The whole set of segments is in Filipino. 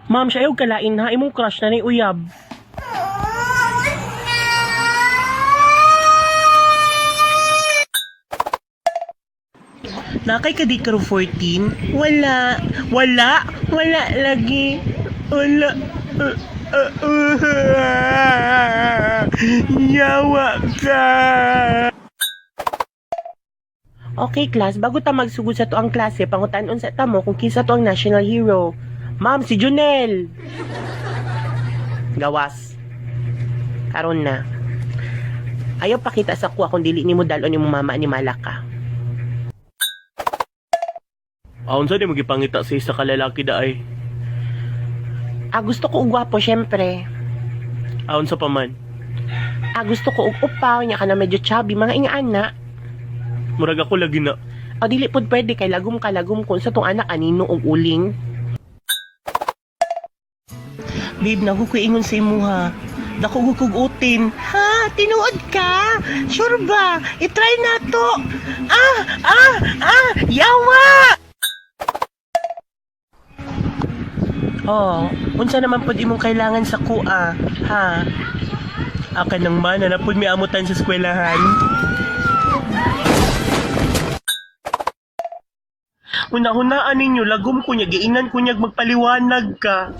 Ma'am, siya yung kalain ha, imong crush na ni uyab. Nakay ka di karo 14? Wala lagi. Wala. Yawa ka. Okay, class, bago ta magsugod sa to ang klase, pangutanon sa tamo kung kinsa to ang national hero. Ma'am, si Junel. Gawas. Karon na. Ayaw pakita sa kuha kung dili nimo dalon ni mo mama ni Malaka. Aon sa di magipangita sa isa ka lalaki da ay. Gusto ko og gwapo syempre. Aon sa paman. Gusto ko og upaw nya kana medyo chubby mga ingana. Murag ako lagi na. Dili pod pwede kay lagom kun sa tong anak anino og uling. Babe, nagukuingon sa imo ha. Dako gukugutin. Ha, tinuod ka? Sure ba? I-try na to. Yawa! Unsa naman pod imong kailangan sa kuha, ha? Akan nang mana na pod mi amutan sa eskwelahan. Una-hunaan ninyo, lagom ko niya, giinan ko niya magpaliwanag ka.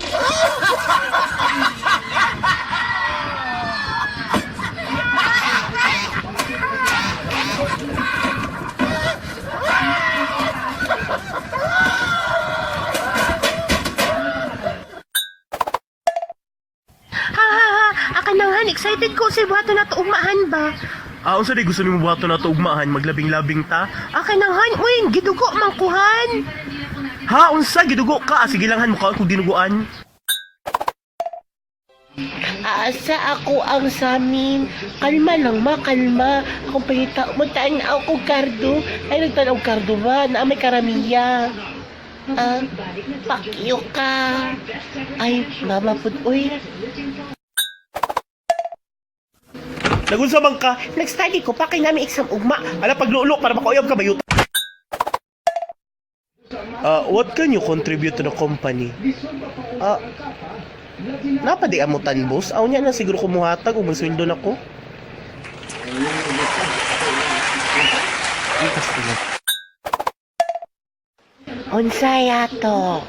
Akananghan, excited ko sa buhato na to ugmahan ba? Unsa di gusto nimo buhato na to ugmahan, maglabing-labing ta? Akananghan, uy, gidugo mangkuhan. Ha, unsa gidugo ka? Sige langhan mo ka kung dinuguan. Asa ako ang samin. Kalma lang ma, kalma. Akong pangita, muntaan na ako kardo. Ay, nagtanaw kardo ba? Na may karamiya. Pakyo ka. Ay, mama po, uy. Nagunsa bang ka? Nag-study ko pa kay namin exam ugma. Ala paglulo para makauyab ka bayuta. What can you contribute to the company? Napadi amutan boss. Aw niya na siguro kumuhatag ug magsweldo nako. Unsay ato?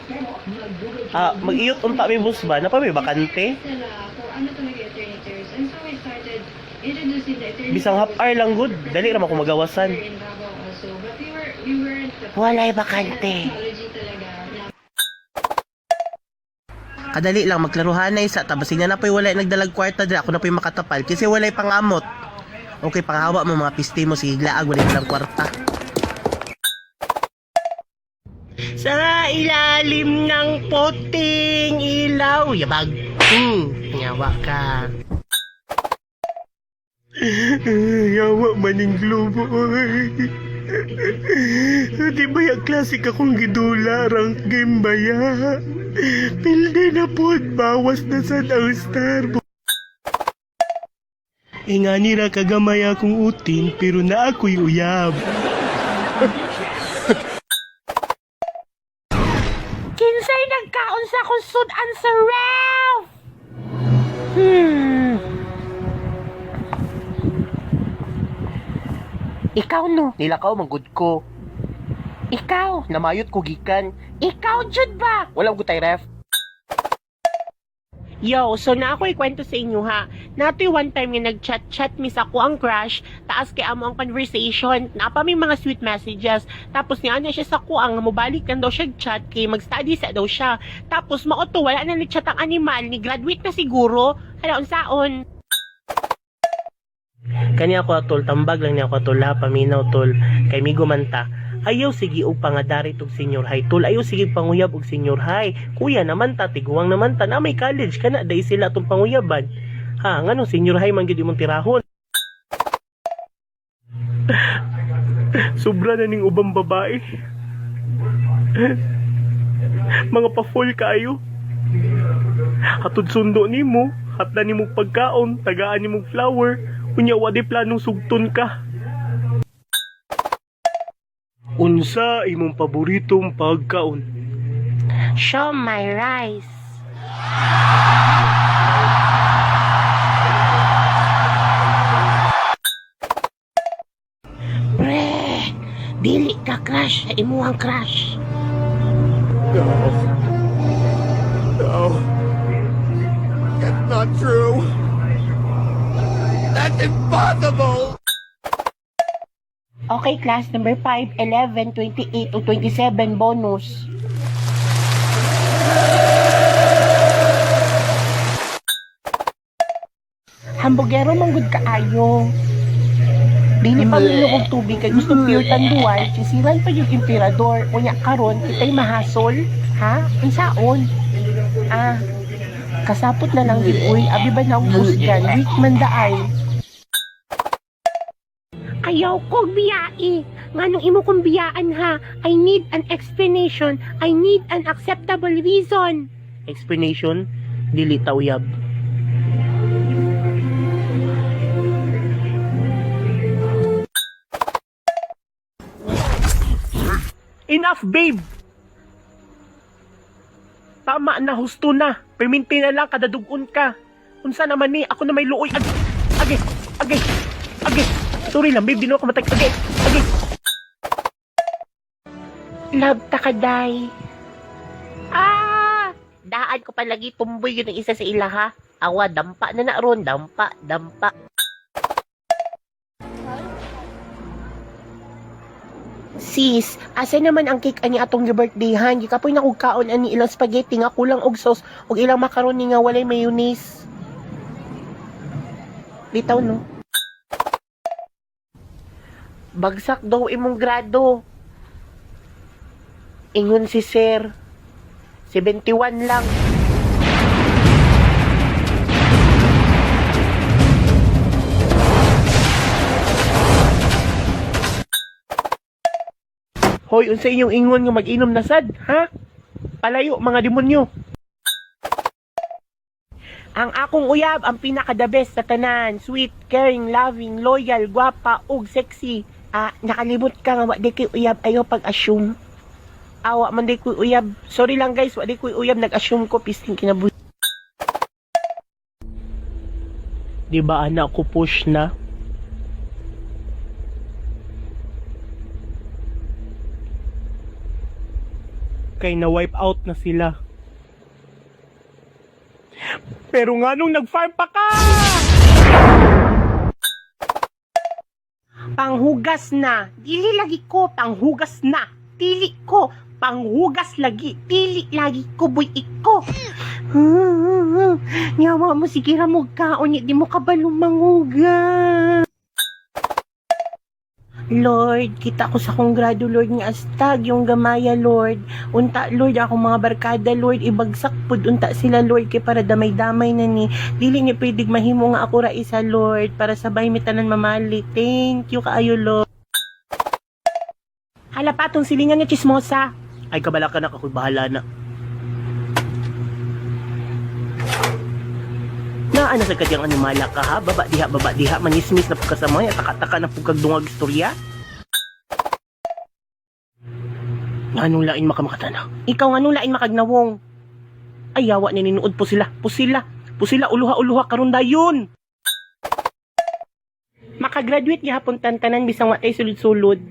Mag-iyot unta mi boss ba? Napa may bakante? Bisang half hour lang good. Dali ra ako magawasan. Walay bakante. Kadali lang magklaruhanay sa tabasing na po'y walay nagdalag kwarta dira ako na po'y makatapal kasi walay pangamot. Okay, panghawa mo mga piste mo si Iglaag walay dalang kwarta. Sa ilalim ng puting ilaw, yabag. Yawa ka. Yawa maning globo ay. Di ba yung klasik akong gidula rank game ba ya? Pilde na po bawas na sa ang star. Nga nira kagamay akong utin pero na ako'y uyab. Kinsay nagkaon sa kusudan sa ref? Ikaw no, nilakaw manggod ko. Ikaw, namayot ko gikan. Ikaw jud ba? Walang gutay ref. Yo, so na ako ikwento sa inyo ha. Natoy one time nga nag-chat mi sa ko ang crush, taas kay amo ang conversation, napa may mga sweet messages. Tapos niya siya sa ko ang mobalik kan daw siya chat kay mag-study sa daw siya. Tapos maoto wala na ni chat ang animal, ni graduate na siguro. Hala unsaon? Kani ako atol, tambag lang niya ako atol, paminaw tol, kay migo manta. Ayaw sige og pangadari tog senior high tol, ayaw sige panguyab og senior high. Kuya naman ta, tiguang naman ta, na may college kana day sila tong panguyaban. Ha, ngano senior high man gyud imong tirahon. Sobra na ning ubang babae. Mga pa-full kayo. Hatod sundo nimo, hatda nimo pagkaon, tagaan nimo flower. Unya wadi planong sugton ka. Unsa imong paboritong pagkaon? Show my rice. Pre, dili ka crush sa imuhang crush. No. No. That's not true. That's impossible! Okay, class number 5, 11, 28, o 27 bonus. Hambogero manggod kaayo. Dili pa minum og tubig kay gusto pure tanduan, sisiran pa yung emperador. Unya karon kitay mahasol, ha? Unsaon? Kasapot na lang gid uy, abi ba na og busgan, weak man daay. Ayaw ko biyae. Nganong imo kong biyaan ha? I need an explanation. I need an acceptable reason. Explanation? Dili tawyab. Enough, babe! Tama na, husto na. Perminti na lang, kadadugon ka. Unsa naman ni, ako na may luoy. Age! Sorry lang, babe, di na ako matag. Age! Love takaday. Daan ko palagi tumboy yun ang isa sa ilaha. Awa, dampa na ron. Dampa. Sis, asa naman ang cake ani atong birthdayhan? Di ka po'y nakugkaon ani ilang spaghetti nga kulang og sauce og ilang macaroni nga walay mayonnaise. Bitaw no? Bagsak daw imong grado. Ingon si sir. 71 lang. Hoy, unsa inyong ingon nga mag-inom na sad, ha? Palayo, mga demonyo. Ang akong uyab, ang pinaka-the best sa tanan. Sweet, caring, loving, loyal, gwapa, ug sexy. Nakalimot ka nga, wadi kay uyab, ayaw pag-assume. Awa man di ko'y uyab. Sorry lang guys, wadi ko'y uyab, nag-assume ko, pisting kinabuhi. Di ba anak ko push na? Kay na-wipe out na sila. Pero nga nung nag-farm pa ka! Panghugas na. Dili lagi ko, panghugas na. Tili ko, panghugas lagi. Tili lagi ko, boy iko. Yawa mo, sige ra mo kaon, di mo kabalong manghugas. Lord, kita ko sa kong grado, Lord, nga astag, yung gamaya, Lord. Unta, Lord, akong mga barkada, Lord, ibagsak pud unta sila, Lord, kay para damay-damay na ni. Dili ni pwedig mahimo nga ako ra isa, Lord, para sabay mi tanan mamali. Thank you kaayo, Lord. Hala pa, tong silingan nga chismosa. Ay, kabala ka na, ako'y bahala na. Ano sa kadyang animala ka ha? Baba diha, manismis na pagkasamay at taka-taka na pagkagdungag istorya? Anong lain makamakata na? Ikaw anong lain makagnawong? Ayawa ni ninuod po sila, uluha-uluha karon dayon. Makagraduate gihapon tantanan bisang watay sulod-sulod.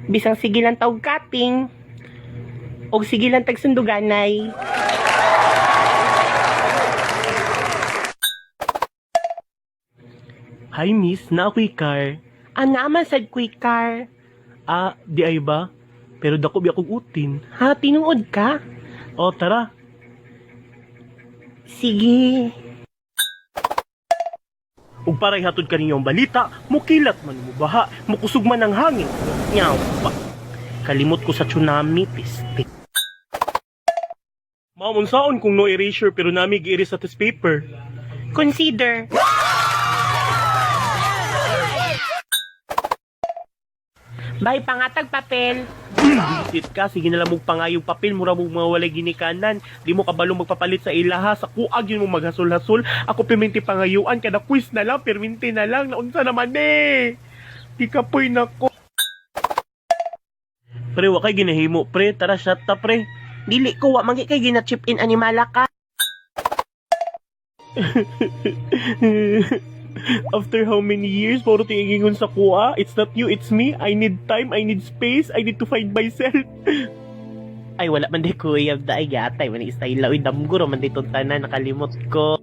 Bisang sigilan tawag cutting og sigilan tag sunduganay. Hi miss, na quick car. Naman sad quick car. Di ay ba? Pero dako biya kog utin. Ha, tinuod ka? O, tara. Sige. Ug paray hatod kaninyong balita, mukilat man mo baha, mukusog man ang hangin. Nyaw pa. Kalimot ko sa tsunami, piste. Mamunsaon kung no erasure pero nami gi-erase sa test paper. Consider. Bay, pangatag papel. Visit ka, sige na lang mong pangayong papel, mura mong mga walay ginikanan. Di mo kabalong magpapalit sa ilaha, sa kuag yun mong maghasol-hasol. Ako piminti pangayuan, kada quiz na lang, perminti na lang, naunsa naman eh. Di ka po'y nako. Pre, wakay ginahimo, pre, tara shot ta pre. Dili ko, wak mangi kay gina-chip in animala ka. After how many years, puro tingingon sa kuha? It's not you, it's me. I need time, I need space, I need to find myself. Ay, wala man di kuya, daay yatay, man istay lawi damguro, man di tanan, nakalimot ko.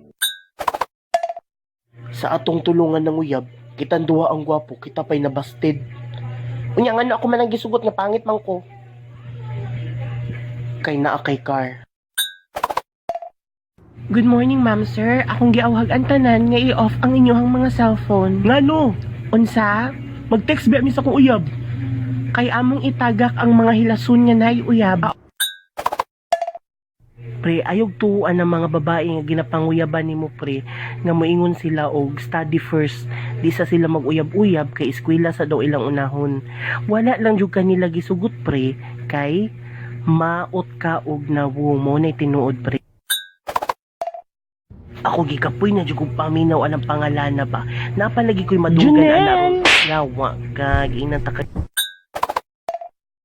Sa atong tulungan ng uyab, kitang duha ang gwapo, kita pa'y nabasted. Unya nga na ako man ang gisugot nga pangit man ko. Kay naa kay car. Good morning, ma'am, sir. Akong giawhag ang tanan nga i-off ang inyong mga cellphone. Ngano? Unsa? Mag-text ba mi sa kong uyab? Kay among itagak ang mga hilason nga nay uyab. Pre, ayog tuuan ng mga babae nga ginapanguyaban nimo pre, nga moingon sila og study first. Di sa sila mag-uyab-uyab kay eskwela sa daw ilang unahon. Wala lang jud kanila gisugot pre, kay maot ka og nawo mo na tinuod pre. Ako gikapoy na jud kog paminaw anang pangalan na ba. Napalagi ko'y madugan ana. Yawa ka, ginang taka.